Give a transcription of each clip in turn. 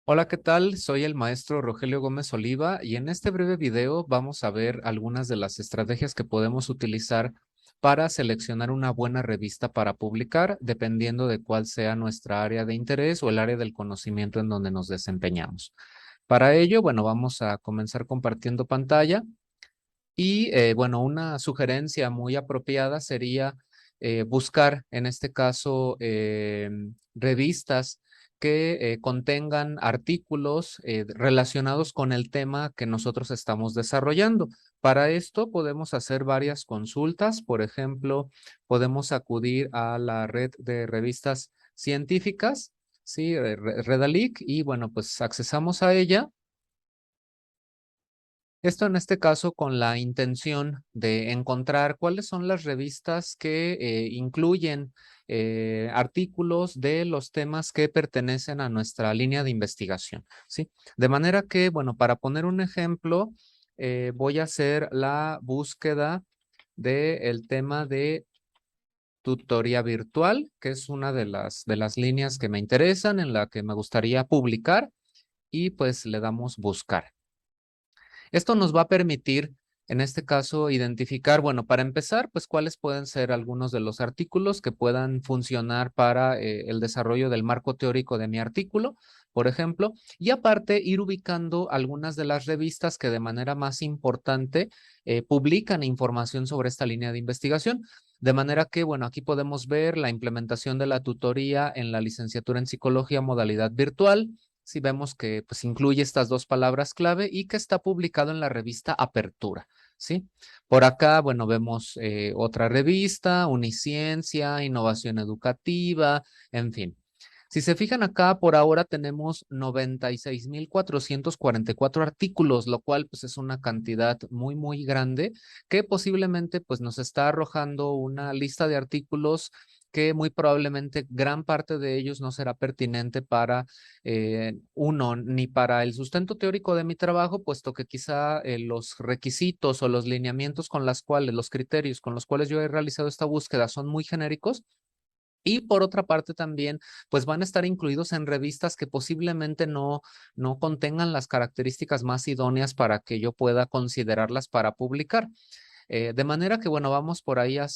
Hola, ¿qué tal? Soy el maestro Rogelio Gómez Oliva y en este breve video vamos a ver algunas de las estrategias que podemos utilizar para seleccionar una buena revista para publicar, dependiendo de cuál sea nuestra área de interés o el área del conocimiento en donde nos desempeñamos. Para ello, bueno, vamos a comenzar compartiendo pantalla y, bueno, una sugerencia muy apropiada sería buscar, en este caso, revistas que contengan artículos relacionados con el tema que nosotros estamos desarrollando. Para esto podemos hacer varias consultas. Por ejemplo, podemos acudir a la red de revistas científicas, ¿sí? Redalic, y bueno, pues accesamos a ella. Esto en este caso con la intención de encontrar cuáles son las revistas que incluyen artículos de los temas que pertenecen a nuestra línea de investigación, ¿sí? De manera que, bueno, para poner un ejemplo, voy a hacer la búsqueda del tema de tutoría virtual, que es una de las líneas que me interesan, en la que me gustaría publicar, y pues le damos buscar. Esto nos va a permitir, en este caso, identificar, bueno, para empezar, pues cuáles pueden ser algunos de los artículos que puedan funcionar para el desarrollo del marco teórico de mi artículo, por ejemplo, y aparte ir ubicando algunas de las revistas que de manera más importante publican información sobre esta línea de investigación. De manera que, bueno, aquí podemos ver la implementación de la tutoría en la licenciatura en psicología modalidad virtual. Si vemos que pues incluye estas dos palabras clave y que está publicado en la revista Apertura, ¿sí? Por acá, bueno, vemos otra revista, Uniciencia, Innovación Educativa, en fin. Si se fijan acá, por ahora tenemos 96,444 artículos, lo cual pues es una cantidad muy, muy grande que posiblemente pues nos está arrojando una lista de artículos que muy probablemente gran parte de ellos no será pertinente para uno, ni para el sustento teórico de mi trabajo, puesto que quizá los requisitos o los lineamientos con las cuales, los criterios con los cuales yo he realizado esta búsqueda son muy genéricos. Y por otra parte también, pues van a estar incluidos en revistas que posiblemente no contengan las características más idóneas para que yo pueda considerarlas para publicar. De manera que, bueno, vamos por ahí a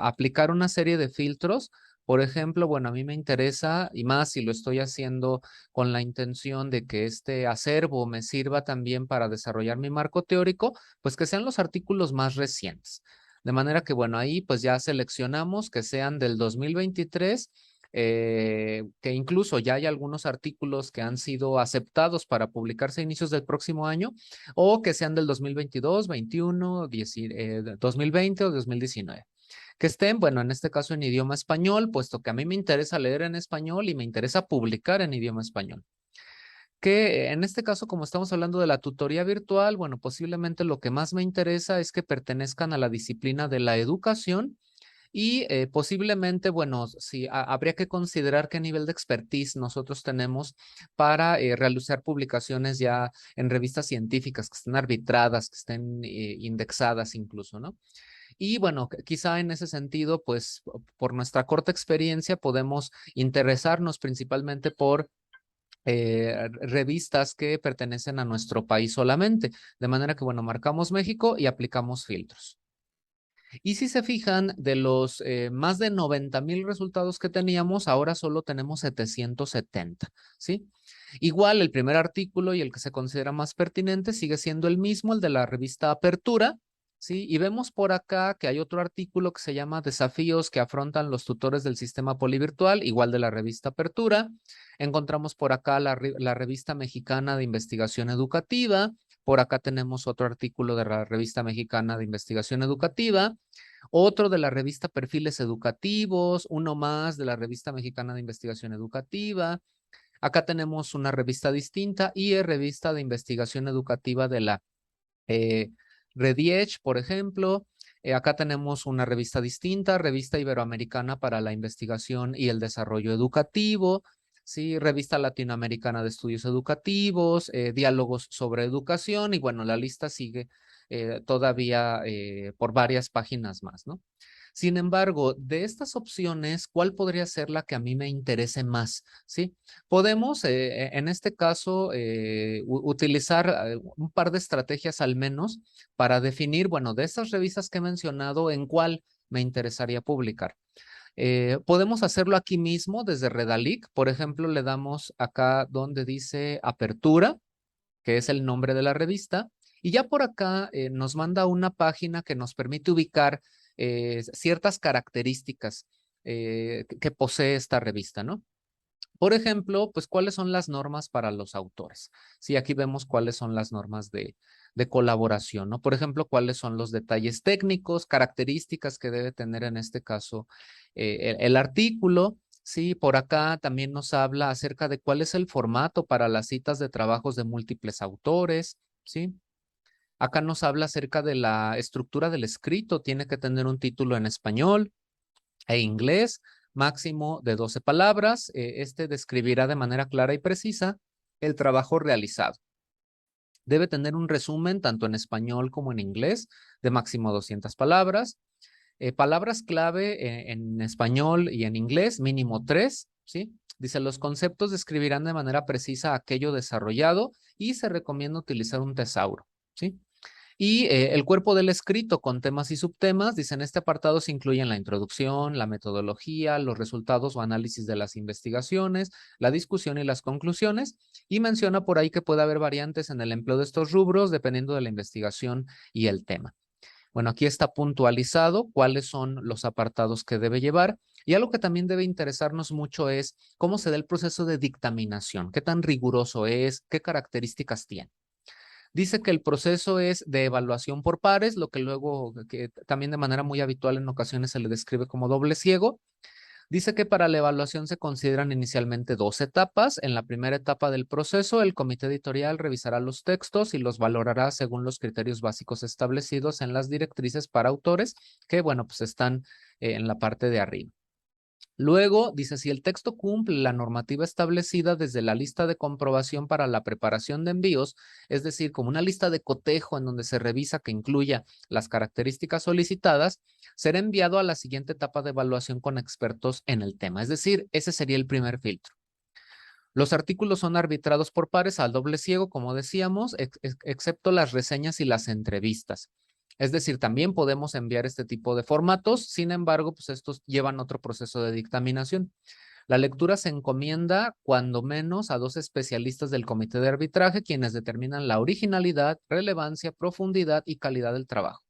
aplicar una serie de filtros. Por ejemplo, bueno, a mí me interesa, y más si lo estoy haciendo con la intención de que este acervo me sirva también para desarrollar mi marco teórico, pues que sean los artículos más recientes. De manera que, bueno, ahí pues ya seleccionamos que sean del 2023, que incluso ya hay algunos artículos que han sido aceptados para publicarse a inicios del próximo año, o que sean del 2022, 21, 2020 o 2019. Que estén, bueno, en este caso en idioma español, puesto que a mí me interesa leer en español y me interesa publicar en idioma español. Que en este caso, como estamos hablando de la tutoría virtual, bueno, posiblemente lo que más me interesa es que pertenezcan a la disciplina de la educación y posiblemente, bueno, sí, habría que considerar qué nivel de expertise nosotros tenemos para realizar publicaciones ya en revistas científicas que estén arbitradas, que estén indexadas incluso, ¿no? Y bueno, quizá en ese sentido, pues por nuestra corta experiencia podemos interesarnos principalmente por revistas que pertenecen a nuestro país solamente. De manera que, bueno, marcamos México y aplicamos filtros. Y si se fijan, de los más de 90,000 resultados que teníamos, ahora solo tenemos 770, ¿sí? Igual, el primer artículo y el que se considera más pertinente sigue siendo el mismo, el de la revista Apertura, ¿sí? Y vemos por acá que hay otro artículo que se llama Desafíos que afrontan los tutores del sistema polivirtual, igual de la revista Apertura. Encontramos por acá la revista mexicana de investigación educativa. Por acá tenemos otro artículo de la revista mexicana de investigación educativa, otro de la revista Perfiles Educativos, uno más de la revista mexicana de investigación educativa. Acá tenemos una revista distinta y revista de investigación educativa de la eh, Rediech, por ejemplo. Acá tenemos una revista distinta, Revista Iberoamericana para la Investigación y el Desarrollo Educativo, ¿sí? Revista Latinoamericana de Estudios Educativos, Diálogos sobre Educación, y bueno, la lista sigue todavía por varias páginas más, ¿no? Sin embargo, de estas opciones, ¿cuál podría ser la que a mí me interese más? ¿Sí? Podemos, en este caso, utilizar un par de estrategias al menos para definir, bueno, de estas revistas que he mencionado, en cuál me interesaría publicar. Podemos hacerlo aquí mismo desde Redalic. Por ejemplo, le damos acá donde dice Apertura, que es el nombre de la revista, y ya por acá nos manda una página que nos permite ubicar ciertas características que posee esta revista, ¿no? Por ejemplo, pues cuáles son las normas para los autores. Sí, aquí vemos cuáles son las normas de colaboración, ¿no? Por ejemplo, cuáles son los detalles técnicos, características que debe tener en este caso el artículo. Sí, por acá también nos habla acerca de cuál es el formato para las citas de trabajos de múltiples autores, ¿sí? Acá nos habla acerca de la estructura del escrito, tiene que tener un título en español e inglés, máximo de 12 palabras. Este describirá de manera clara y precisa el trabajo realizado. Debe tener un resumen tanto en español como en inglés de máximo 200 palabras. Palabras clave en español y en inglés, mínimo 3, ¿sí? Dice, los conceptos describirán de manera precisa aquello desarrollado y se recomienda utilizar un tesauro, ¿sí? Y el cuerpo del escrito con temas y subtemas, dice, en este apartado se incluyen la introducción, la metodología, los resultados o análisis de las investigaciones, la discusión y las conclusiones, y menciona por ahí que puede haber variantes en el empleo de estos rubros dependiendo de la investigación y el tema. Bueno, aquí está puntualizado cuáles son los apartados que debe llevar, y algo que también debe interesarnos mucho es cómo se da el proceso de dictaminación, qué tan riguroso es, qué características tiene. Dice que el proceso es de evaluación por pares, lo que luego, que también de manera muy habitual en ocasiones se le describe como doble ciego. Dice que para la evaluación se consideran inicialmente 2 etapas. En la primera etapa del proceso, el comité editorial revisará los textos y los valorará según los criterios básicos establecidos en las directrices para autores, que, bueno, pues están en la parte de arriba. Luego dice, si el texto cumple la normativa establecida desde la lista de comprobación para la preparación de envíos, es decir, como una lista de cotejo en donde se revisa que incluya las características solicitadas, será enviado a la siguiente etapa de evaluación con expertos en el tema. Es decir, ese sería el primer filtro. Los artículos son arbitrados por pares al doble ciego, como decíamos, excepto las reseñas y las entrevistas. Es decir, también podemos enviar este tipo de formatos, sin embargo, pues estos llevan otro proceso de dictaminación. La lectura se encomienda cuando menos a 2 especialistas del comité de arbitraje, quienes determinan la originalidad, relevancia, profundidad y calidad del trabajo.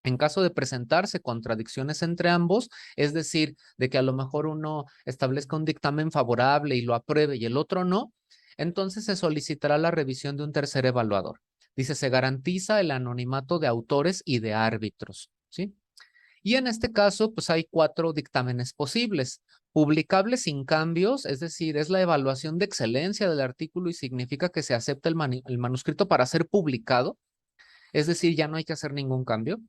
En caso de presentarse contradicciones entre ambos, es decir, de que a lo mejor uno establezca un dictamen favorable y lo apruebe y el otro no, entonces se solicitará la revisión de un tercer evaluador. Dice, se garantiza el anonimato de autores y de árbitros, ¿sí? Y en este caso, pues hay 4 dictámenes posibles. Publicable sin cambios, es decir, es la evaluación de excelencia del artículo y significa que se acepta el manuscrito para ser publicado, es decir, ya no hay que hacer ningún cambio.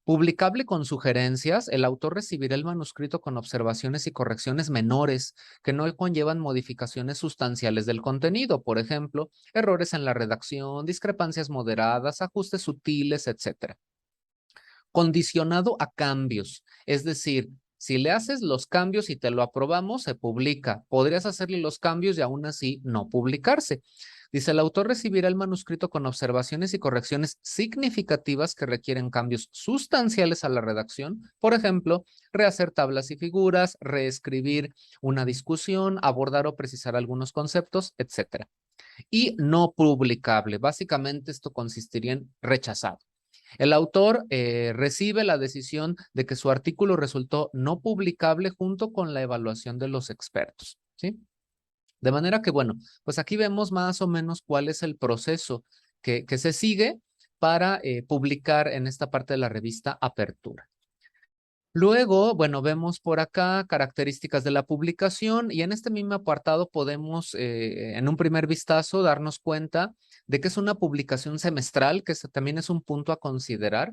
Publicable con sugerencias, el autor recibirá el manuscrito con observaciones y correcciones menores que no conllevan modificaciones sustanciales del contenido, por ejemplo, errores en la redacción, discrepancias moderadas, ajustes sutiles, etc. Condicionado a cambios, es decir, si le haces los cambios y te lo aprobamos, se publica. Podrías hacerle los cambios y aún así no publicarse. Dice, el autor recibirá el manuscrito con observaciones y correcciones significativas que requieren cambios sustanciales a la redacción. Por ejemplo, rehacer tablas y figuras, reescribir una discusión, abordar o precisar algunos conceptos, etc. Y no publicable. Básicamente esto consistiría en rechazado. El autor recibe la decisión de que su artículo resultó no publicable junto con la evaluación de los expertos, ¿sí? De manera que, bueno, pues aquí vemos más o menos cuál es el proceso que se sigue para publicar en esta parte de la revista Apertura. Luego, bueno, vemos por acá características de la publicación y en este mismo apartado podemos en un primer vistazo darnos cuenta de que es una publicación semestral, que también es un punto a considerar.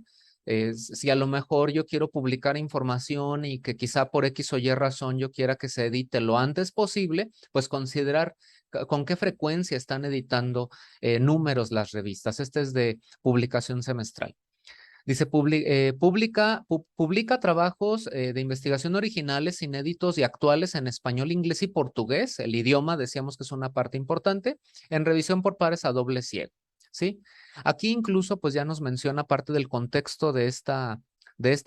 Si a lo mejor yo quiero publicar información y que quizá por X o Y razón yo quiera que se edite lo antes posible, pues considerar con qué frecuencia están editando números las revistas. Este es de publicación semestral. Dice, publica trabajos de investigación originales, inéditos y actuales en español, inglés y portugués. El idioma, decíamos que es una parte importante, en revisión por pares a doble ciego, ¿sí? Aquí incluso, pues ya nos menciona parte del contexto de esta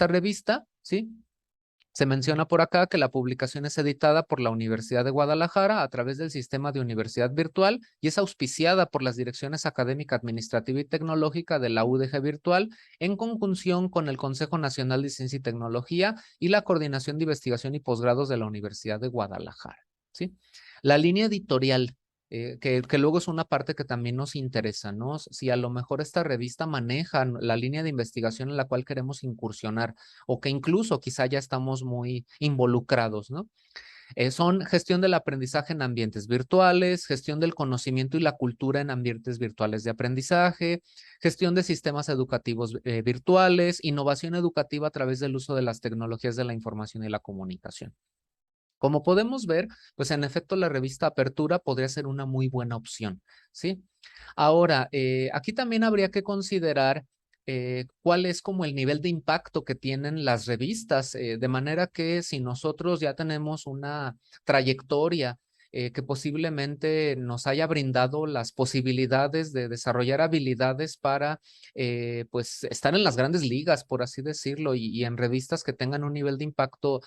revista, ¿sí? Se menciona por acá que la publicación es editada por la Universidad de Guadalajara a través del sistema de universidad virtual y es auspiciada por las direcciones académica, administrativa y tecnológica de la UDG Virtual en conjunción con el Consejo Nacional de Ciencia y Tecnología y la Coordinación de Investigación y Posgrados de la Universidad de Guadalajara, ¿sí? La línea editorial que luego es una parte que también nos interesa, ¿no? Si a lo mejor esta revista maneja la línea de investigación en la cual queremos incursionar o que incluso quizá ya estamos muy involucrados, ¿no? Son gestión del aprendizaje en ambientes virtuales, gestión del conocimiento y la cultura en ambientes virtuales de aprendizaje, gestión de sistemas educativos virtuales, innovación educativa a través del uso de las tecnologías de la información y la comunicación. Como podemos ver, pues en efecto la revista Apertura podría ser una muy buena opción, ¿sí? Ahora, aquí también habría que considerar cuál es como el nivel de impacto que tienen las revistas, de manera que si nosotros ya tenemos una trayectoria que posiblemente nos haya brindado las posibilidades de desarrollar habilidades para pues estar en las grandes ligas, por así decirlo, y en revistas que tengan un nivel de impacto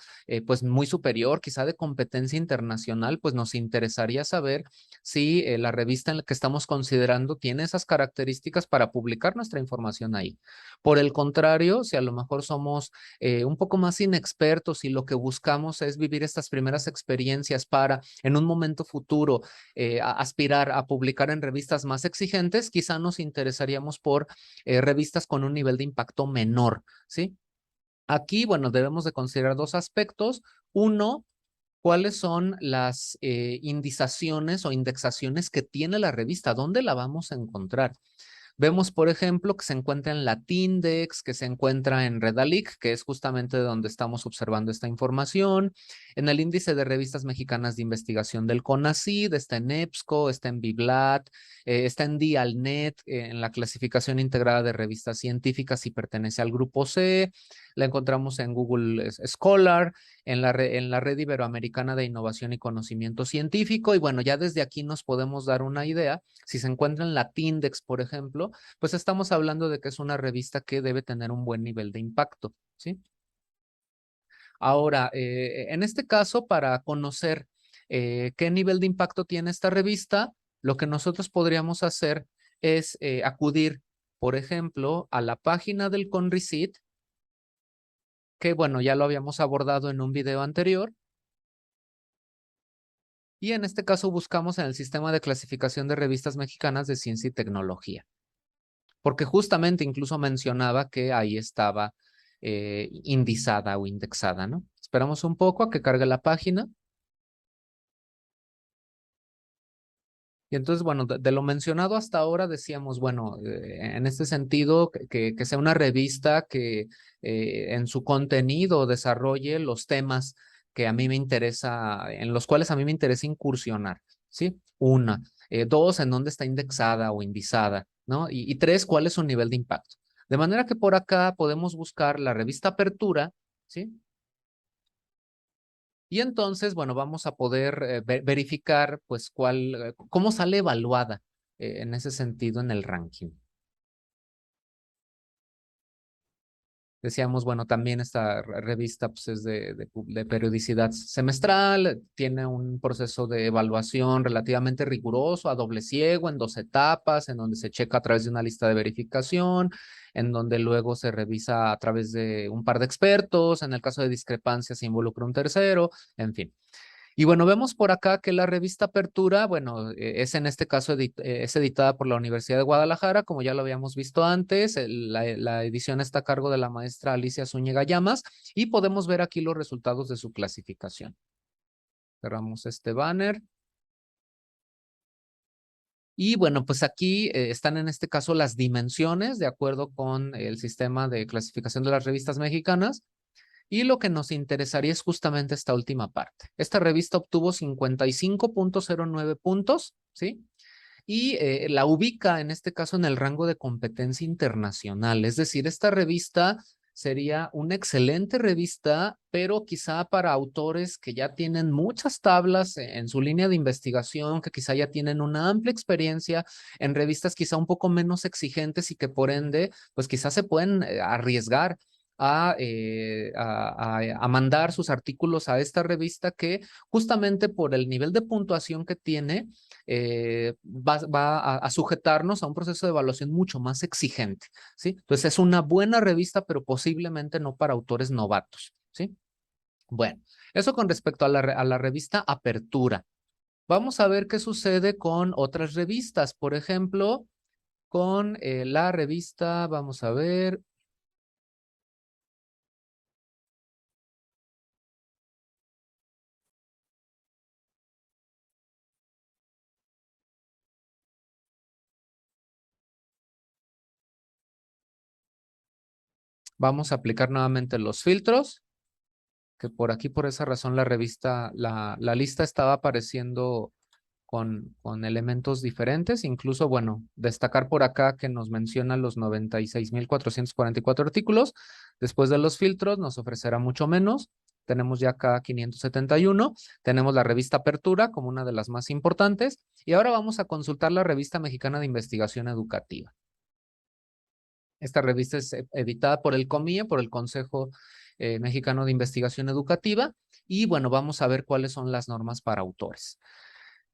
pues muy superior, quizá de competencia internacional, pues nos interesaría saber si la revista en la que estamos considerando tiene esas características para publicar nuestra información ahí. Por el contrario, si a lo mejor somos un poco más inexpertos y lo que buscamos es vivir estas primeras experiencias para en un momento futuro aspirar a publicar en revistas más exigentes, quizá nos interesaríamos por revistas con un nivel de impacto menor, ¿sí? Aquí, bueno, debemos de considerar dos aspectos. Uno, ¿cuáles son las indizaciones o indexaciones que tiene la revista? ¿Dónde la vamos a encontrar? Vemos, por ejemplo, que se encuentra en Latindex, que se encuentra en Redalic, que es justamente donde estamos observando esta información, en el índice de revistas mexicanas de investigación del CONACYT, está en EBSCO, está en Biblat, está en Dialnet, en la clasificación integrada de revistas científicas y pertenece al grupo C, la encontramos en Google Scholar, en la Red Iberoamericana de Innovación y Conocimiento Científico, y bueno, ya desde aquí nos podemos dar una idea. Si se encuentra en Latindex, por ejemplo, pues estamos hablando de que es una revista que debe tener un buen nivel de impacto, ¿sí? Ahora, en este caso, para conocer qué nivel de impacto tiene esta revista, lo que nosotros podríamos hacer es acudir, por ejemplo, a la página del CONRICIT, que bueno, ya lo habíamos abordado en un video anterior, y en este caso buscamos en el sistema de clasificación de revistas mexicanas de ciencia y tecnología, porque justamente incluso mencionaba que ahí estaba indizada o indexada, ¿no? Esperamos un poco a que cargue la página. Y entonces, bueno, de lo mencionado hasta ahora decíamos, bueno, en este sentido, que sea una revista que en su contenido desarrolle los temas que a mí me interesa, en los cuales a mí me interesa incursionar, ¿sí? Una. Dos, en dónde está indexada o indizada, ¿no? Y tres, cuál es su nivel de impacto. De manera que por acá podemos buscar la revista Apertura, ¿sí? Y entonces, bueno, vamos a poder verificar, pues, cómo sale evaluada en ese sentido en el ranking. Decíamos, bueno, también esta revista pues, es de periodicidad semestral, tiene un proceso de evaluación relativamente riguroso, a doble ciego, en 2 etapas, en donde se checa a través de una lista de verificación, en donde luego se revisa a través de un par de expertos, en el caso de discrepancias se involucra un tercero, en fin. Y bueno, vemos por acá que la revista Apertura, bueno, es en este caso es editada por la Universidad de Guadalajara, como ya lo habíamos visto antes. La edición está a cargo de la maestra Alicia Zúñiga Llamas y podemos ver aquí los resultados de su clasificación. Cerramos este banner. Y bueno, pues aquí están en este caso las dimensiones de acuerdo con el sistema de clasificación de las revistas mexicanas. Y lo que nos interesaría es justamente esta última parte. Esta revista obtuvo 55.09 puntos, ¿sí? y la ubica en este caso en el rango de competencia internacional. Es decir, esta revista sería una excelente revista, pero quizá para autores que ya tienen muchas tablas en su línea de investigación, que quizá ya tienen una amplia experiencia en revistas quizá un poco menos exigentes y que por ende, pues quizá se pueden arriesgar a mandar sus artículos a esta revista que justamente por el nivel de puntuación que tiene, va a sujetarnos a un proceso de evaluación mucho más exigente, ¿sí? Entonces es una buena revista, pero posiblemente no para autores novatos, ¿sí? Bueno, eso con respecto a la revista Apertura. Vamos a ver qué sucede con otras revistas. Por ejemplo, con la revista, vamos a ver, vamos a aplicar nuevamente los filtros, que por aquí, por esa razón, la revista, la lista estaba apareciendo con elementos diferentes. Incluso, bueno, destacar por acá que nos menciona los 96,444 artículos. Después de los filtros nos ofrecerá mucho menos. Tenemos ya acá 571. Tenemos la revista Apertura como una de las más importantes. Y ahora vamos a consultar la revista Mexicana de Investigación Educativa. Esta revista es editada por el COMIE, por el Consejo Mexicano de Investigación Educativa. Y bueno, vamos a ver cuáles son las normas para autores.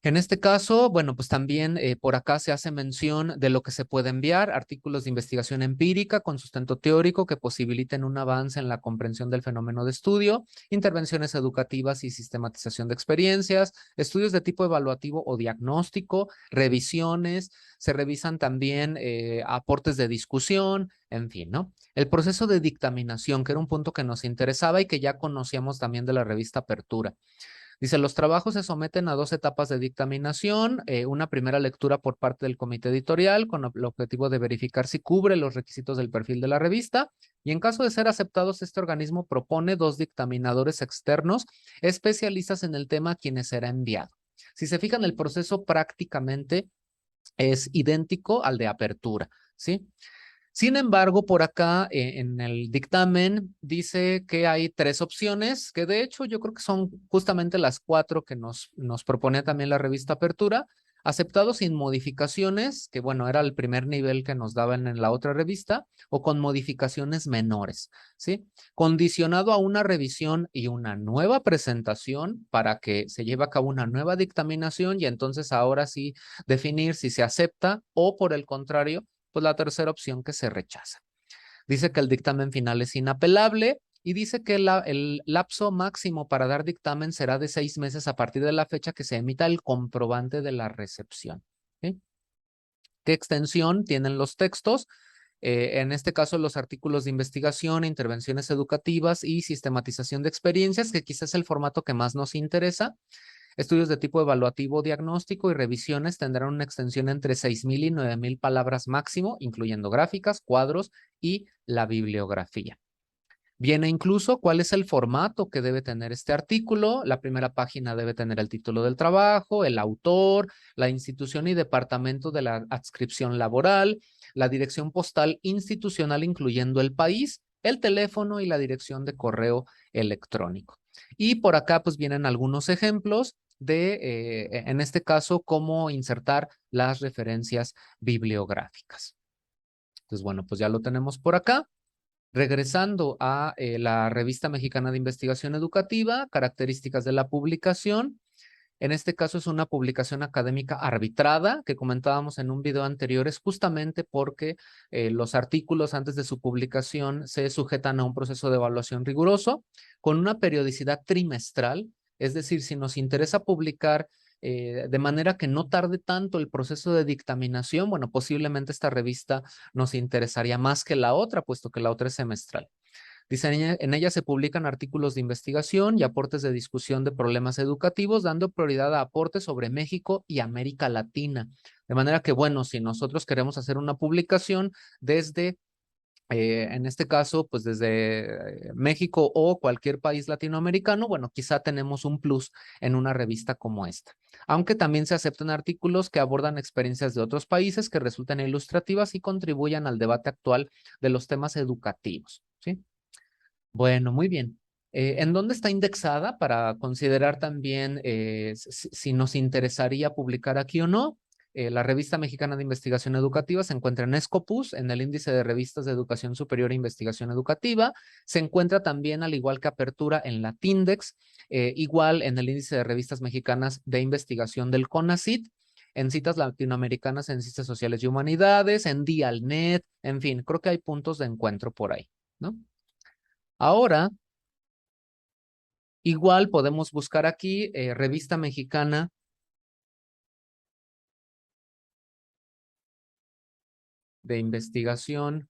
En este caso, bueno, pues también por acá se hace mención de lo que se puede enviar, artículos de investigación empírica con sustento teórico que posibiliten un avance en la comprensión del fenómeno de estudio, intervenciones educativas y sistematización de experiencias, estudios de tipo evaluativo o diagnóstico, revisiones, se revisan también aportes de discusión, en fin, ¿no? El proceso de dictaminación, que era un punto que nos interesaba y que ya conocíamos también de la revista Apertura. Dice, los trabajos se someten a 2 etapas de dictaminación, una primera lectura por parte del comité editorial con el objetivo de verificar si cubre los requisitos del perfil de la revista y en caso de ser aceptados, este organismo propone 2 dictaminadores externos especialistas en el tema a quienes será enviado. Si se fijan, el proceso prácticamente es idéntico al de apertura, ¿sí? Sin embargo, por acá en el dictamen dice que hay 3 opciones, que de hecho yo creo que son justamente las 4 que nos propone también la revista Apertura, aceptado sin modificaciones, que bueno, era el primer nivel que nos daban en la otra revista, o con modificaciones menores, ¿sí? Condicionado a una revisión y una nueva presentación para que se lleve a cabo una nueva dictaminación y entonces ahora sí definir si se acepta o por el contrario, pues la tercera opción que se rechaza. Dice que el dictamen final es inapelable y dice que el lapso máximo para dar dictamen será de 6 meses a partir de la fecha que se emita el comprobante de la recepción. ¿Sí? ¿Qué extensión tienen los textos? En este caso, los artículos de investigación, intervenciones educativas y sistematización de experiencias, que quizás es el formato que más nos interesa. Estudios de tipo evaluativo, diagnóstico y revisiones tendrán una extensión entre 6,000 y 9,000 palabras máximo, incluyendo gráficas, cuadros y la bibliografía. Viene incluso cuál es el formato que debe tener este artículo. La primera página debe tener el título del trabajo, el autor, la institución y departamento de la adscripción laboral, la dirección postal institucional incluyendo el país, el teléfono y la dirección de correo electrónico. Y por acá pues vienen algunos ejemplos de, en este caso, cómo insertar las referencias bibliográficas. Entonces, bueno, pues ya lo tenemos por acá. Regresando a la Revista Mexicana de Investigación Educativa, características de la publicación. En este caso es una publicación académica arbitrada que comentábamos en un video anterior, es justamente porque los artículos antes de su publicación se sujetan a un proceso de evaluación riguroso con una periodicidad trimestral, es decir, si nos interesa publicar de manera que no tarde tanto el proceso de dictaminación, bueno, posiblemente esta revista nos interesaría más que la otra, puesto que la otra es semestral. Dice, en ella se publican artículos de investigación y aportes de discusión de problemas educativos, dando prioridad a aportes sobre México y América Latina. De manera que, bueno, si nosotros queremos hacer una publicación desde En este caso, pues desde México o cualquier país latinoamericano, bueno, quizá tenemos un plus en una revista como esta. Aunque también se aceptan artículos que abordan experiencias de otros países que resulten ilustrativas y contribuyan al debate actual de los temas educativos, ¿sí? Bueno, muy bien. ¿En dónde está indexada para considerar también si nos interesaría publicar aquí o no? La Revista Mexicana de Investigación Educativa se encuentra en Scopus, en el índice de revistas de educación superior e investigación educativa. Se encuentra también, al igual que Apertura, en la Tindex, igual en el índice de revistas mexicanas de investigación del CONACYT, en citas latinoamericanas en ciencias sociales y humanidades, en Dialnet, en fin, creo que hay puntos de encuentro por ahí, ¿no? Ahora, igual podemos buscar aquí Revista Mexicana de Investigación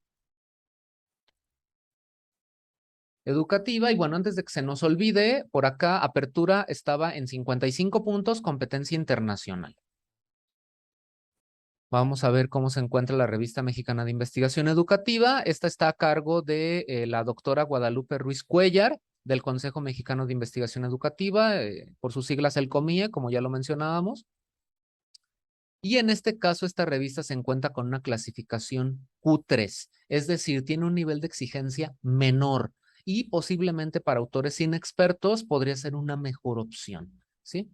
Educativa. Y bueno, antes de que se nos olvide, por acá Apertura estaba en 55 puntos, competencia internacional. Vamos a ver cómo se encuentra la Revista Mexicana de Investigación Educativa. Esta está a cargo de la doctora Guadalupe Ruiz Cuellar, del Consejo Mexicano de Investigación Educativa, por sus siglas el COMIE, como ya lo mencionábamos. Y en este caso, esta revista se encuentra con una clasificación Q3, es decir, tiene un nivel de exigencia menor y posiblemente para autores inexpertos podría ser una mejor opción, ¿sí?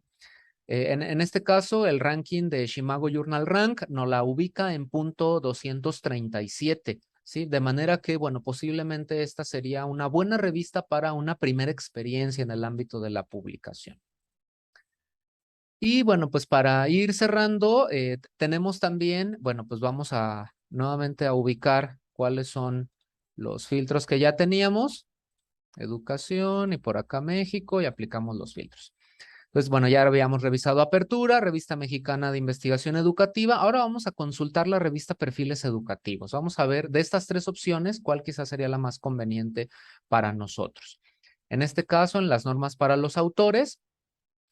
En este caso, el ranking de Shimago Journal Rank nos la ubica en punto 237, ¿sí? De manera que, bueno, posiblemente esta sería una buena revista para una primera experiencia en el ámbito de la publicación. Y bueno, pues para ir cerrando, tenemos también, bueno, pues vamos a nuevamente a ubicar cuáles son los filtros que ya teníamos. Educación y por acá México y aplicamos los filtros. Pues bueno, ya habíamos revisado Apertura, Revista Mexicana de Investigación Educativa. Ahora vamos a consultar la revista Perfiles Educativos. Vamos a ver de estas tres opciones cuál quizás sería la más conveniente para nosotros. En este caso, en las normas para los autores,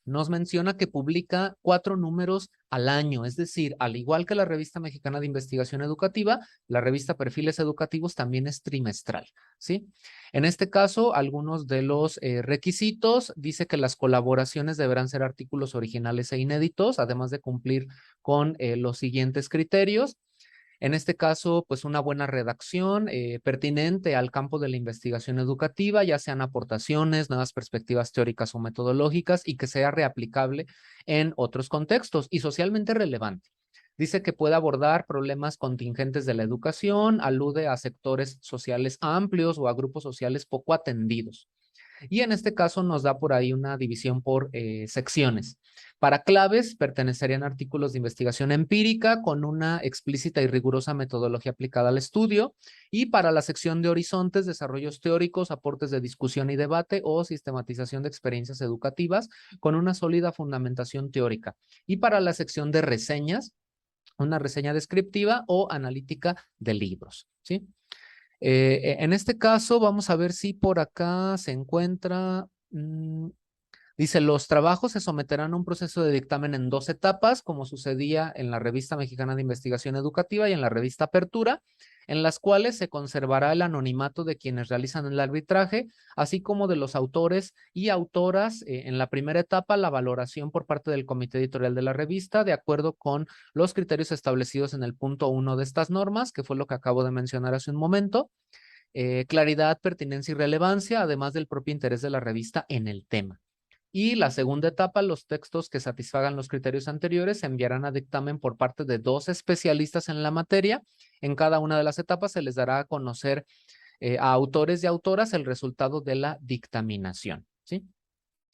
nos menciona que publica 4 números al año, es decir, al igual que la Revista Mexicana de Investigación Educativa, la revista Perfiles Educativos también es trimestral, ¿sí? En este caso, algunos de los requisitos, dice que las colaboraciones deberán ser artículos originales e inéditos, además de cumplir con los siguientes criterios. En este caso, pues una buena redacción pertinente al campo de la investigación educativa, ya sean aportaciones, nuevas perspectivas teóricas o metodológicas y que sea reaplicable en otros contextos y socialmente relevante. Dice que puede abordar problemas contingentes de la educación, alude a sectores sociales amplios o a grupos sociales poco atendidos. Y en este caso nos da por ahí una división por secciones. Para claves pertenecerían artículos de investigación empírica con una explícita y rigurosa metodología aplicada al estudio. Y para la sección de horizontes, desarrollos teóricos, aportes de discusión y debate o sistematización de experiencias educativas con una sólida fundamentación teórica. Y para la sección de reseñas, una reseña descriptiva o analítica de libros, ¿sí? En este caso, vamos a ver si por acá se encuentra, dice, los trabajos se someterán a un proceso de dictamen en 2 etapas, como sucedía en la Revista Mexicana de Investigación Educativa y en la Revista Apertura, en las cuales se conservará el anonimato de quienes realizan el arbitraje, así como de los autores y autoras. En la primera etapa, la valoración por parte del comité editorial de la revista, de acuerdo con los criterios establecidos en el punto 1 de estas normas, que fue lo que acabo de mencionar hace un momento. Claridad, pertinencia y relevancia, además del propio interés de la revista en el tema. Y la segunda etapa, los textos que satisfagan los criterios anteriores se enviarán a dictamen por parte de 2 especialistas en la materia. En cada una de las etapas se les dará a conocer a autores y autoras el resultado de la dictaminación, ¿sí?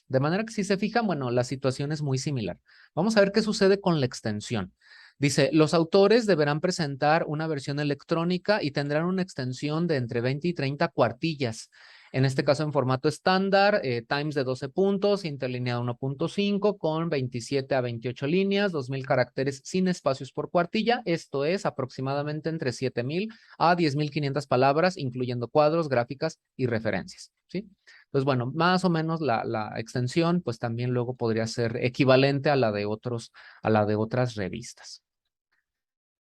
De manera que si se fijan, bueno, la situación es muy similar. Vamos a ver qué sucede con la extensión. Dice, los autores deberán presentar una versión electrónica y tendrán una extensión de entre 20 y 30 cuartillas. En este caso en formato estándar, Times de 12 puntos, interlineado 1.5 con 27 a 28 líneas, 2,000 caracteres sin espacios por cuartilla. Esto es aproximadamente entre 7,000 a 10,500 palabras, incluyendo cuadros, gráficas y referencias, ¿sí? Pues bueno, más o menos la extensión, pues también luego podría ser equivalente a la de otras revistas.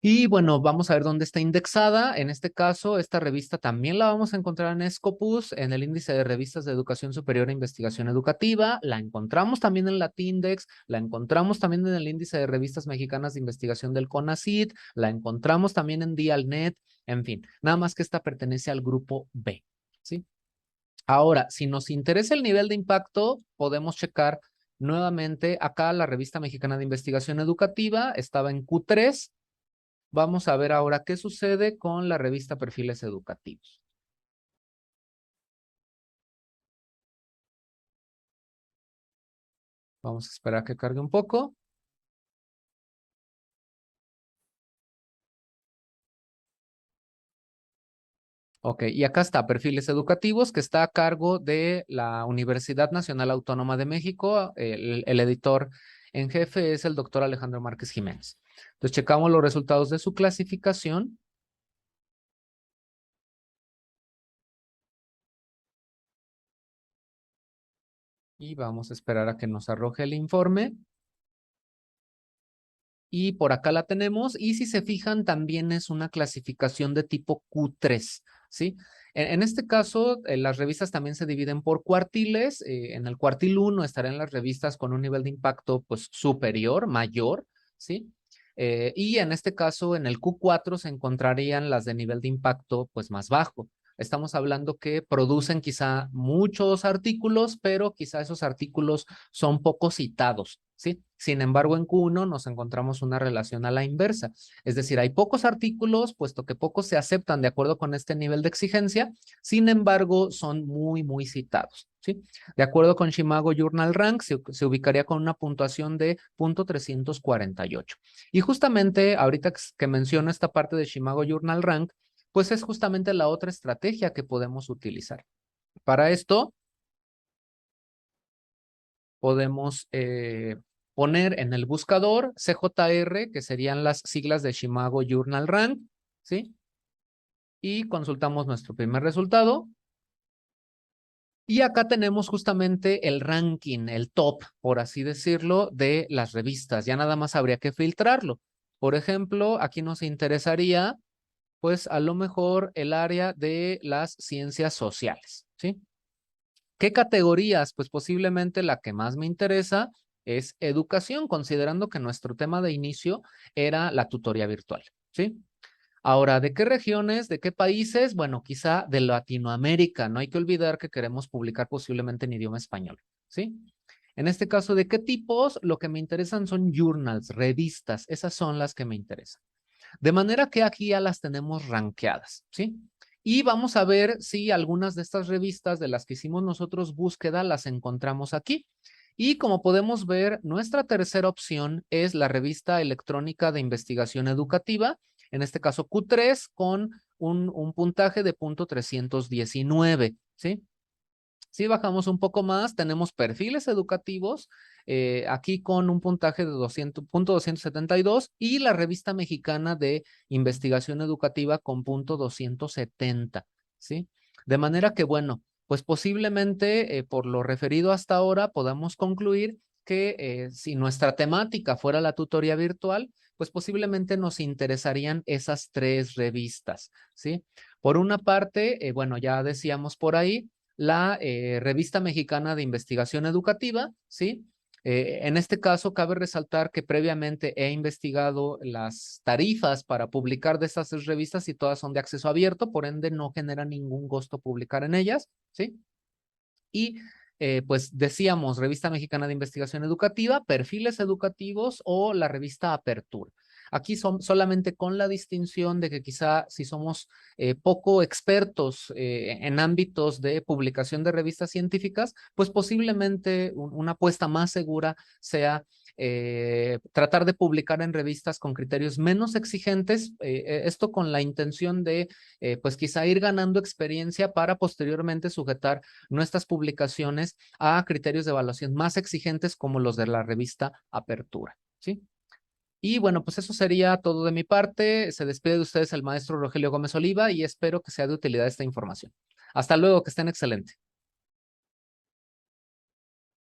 Y bueno, vamos a ver dónde está indexada. En este caso, esta revista también la vamos a encontrar en Scopus, en el índice de revistas de educación superior e investigación educativa. La encontramos también en Latindex, la encontramos también en el índice de revistas mexicanas de investigación del CONACYT, la encontramos también en Dialnet, en fin, nada más que esta pertenece al grupo B, ¿sí? Ahora, si nos interesa el nivel de impacto, podemos checar nuevamente acá la revista mexicana de investigación educativa, estaba en Q3. Vamos a ver ahora qué sucede con la revista Perfiles Educativos. Vamos a esperar a que cargue un poco. Ok, y acá está Perfiles Educativos, que está a cargo de la Universidad Nacional Autónoma de México. El editor en jefe es el doctor Alejandro Márquez Jiménez. Entonces, checamos los resultados de su clasificación. Y vamos a esperar a que nos arroje el informe. Y por acá la tenemos. Y si se fijan, también es una clasificación de tipo Q3, ¿sí? En este caso, las revistas también se dividen por cuartiles. En el cuartil 1 estarán las revistas con un nivel de impacto pues superior, mayor, ¿sí? Y en este caso, en el Q4 se encontrarían las de nivel de impacto pues más bajo. Estamos hablando que producen quizá muchos artículos, pero quizá esos artículos son poco citados, ¿sí? Sin embargo, en Q1 nos encontramos una relación a la inversa. Es decir, hay pocos artículos, puesto que pocos se aceptan de acuerdo con este nivel de exigencia, sin embargo, son muy citados, ¿sí? De acuerdo con Shimago Journal Rank, se ubicaría con una puntuación de .348. Y justamente, ahorita que menciono esta parte de Shimago Journal Rank, pues es justamente la otra estrategia que podemos utilizar. Para esto, podemos poner en el buscador CJR, que serían las siglas de Shimago Journal Rank, ¿sí? Y consultamos nuestro primer resultado. Y acá tenemos justamente el ranking, el top, por así decirlo, de las revistas. Ya nada más habría que filtrarlo. Por ejemplo, aquí nos interesaría, pues a lo mejor el área de las ciencias sociales, ¿sí? ¿Qué categorías? Pues posiblemente la que más me interesa es educación, considerando que nuestro tema de inicio era la tutoría virtual, ¿sí? Ahora, ¿de qué regiones, de qué países? Bueno, quizá de Latinoamérica. No hay que olvidar que queremos publicar posiblemente en idioma español, ¿sí? En este caso, ¿de qué tipos? Lo que me interesan son journals, revistas. Esas son las que me interesan. De manera que aquí ya las tenemos rankeadas, ¿sí? Y vamos a ver si algunas de estas revistas de las que hicimos nosotros búsqueda las encontramos aquí. Y como podemos ver, nuestra tercera opción es la revista electrónica de investigación educativa, en este caso Q3, con un puntaje de .319, ¿sí? Si bajamos un poco más, tenemos perfiles educativos, aquí con un puntaje de 200.272 y la revista mexicana de investigación educativa con .270, ¿sí? De manera que, bueno, pues posiblemente por lo referido hasta ahora podamos concluir que si nuestra temática fuera la tutoría virtual, pues posiblemente nos interesarían esas tres revistas, ¿sí? Por una parte, bueno, ya decíamos por ahí, la Revista Mexicana de Investigación Educativa, ¿sí? En este caso, cabe resaltar que previamente he investigado las tarifas para publicar de estas tres revistas y todas son de acceso abierto, por ende no genera ningún costo publicar en ellas, ¿sí? Y pues decíamos, Revista Mexicana de Investigación Educativa, Perfiles Educativos o la revista Apertura. Aquí son solamente con la distinción de que quizá si somos poco expertos en ámbitos de publicación de revistas científicas, pues posiblemente una apuesta más segura sea tratar de publicar en revistas con criterios menos exigentes, esto con la intención de pues quizá ir ganando experiencia para posteriormente sujetar nuestras publicaciones a criterios de evaluación más exigentes como los de la revista Apertura, ¿sí? Y bueno, pues eso sería todo de mi parte. Se despide de ustedes el maestro Rogelio Gómez Oliva y espero que sea de utilidad esta información. Hasta luego, que estén excelentes.